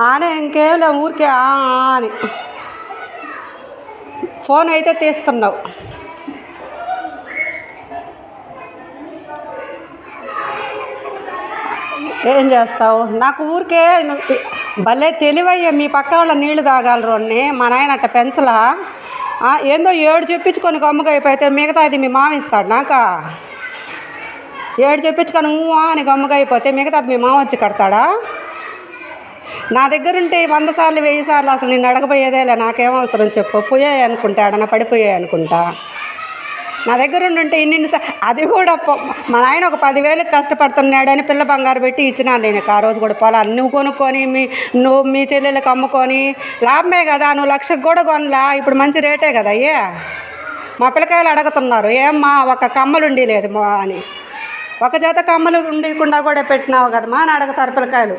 ఆనే ఇంకేం లేవు ఊరికే అని ఫోన్ అయితే తీస్తున్నావు. ఏం చేస్తావు? నాకు ఊరికే భలే తెలివయ్యా. మీ పక్క వాళ్ళ నీళ్లు తాగాలరు అన్నీ మా నాయన అట్ట పెంచలా. ఏందో 7 చెప్పించుకొని గమ్ముగా అయిపోతే మిగతాది మీ మామ ఇస్తాడు నాకా? 7 చెప్పించుకొని అని గమ్ముగా అయిపోతే మిగతాది మీ మామ వచ్చి కడతాడా? నా దగ్గర ఉంటే 100 సార్లు 1000 సార్లు అసలు నేను అడగపోయేదేలే. నాకేం అవసరం చెప్పు? పోయాయి అనుకుంటాడన్నా, పడిపోయాయి అనుకుంటా. నా దగ్గర ఉండుంటే ఇన్ని అది కూడా మా నాయన ఒక 10,000 కష్టపడుతున్నాడని పిల్ల బంగారు పెట్టి ఇచ్చినాను నేను. ఆ రోజు కూడా పొలాలు నువ్వు కొనుక్కొని నువ్వు మీ చెల్లెళ్ళకి అమ్ముకొని లాభమే కదా. నువ్వు 1,00,000కి కూడా కొనలా. ఇప్పుడు మంచి రేటే కదా అయ్యే. మా పిల్లకాయలు అడుగుతున్నారు, ఏమ్మా ఒక కమ్మలు ఉండి లేదు మా అని. ఒక జత కమ్మలు ఉండకుండా కూడా పెట్టినావు కదమ్మా అని అడుగుతారు పిల్లకాయలు.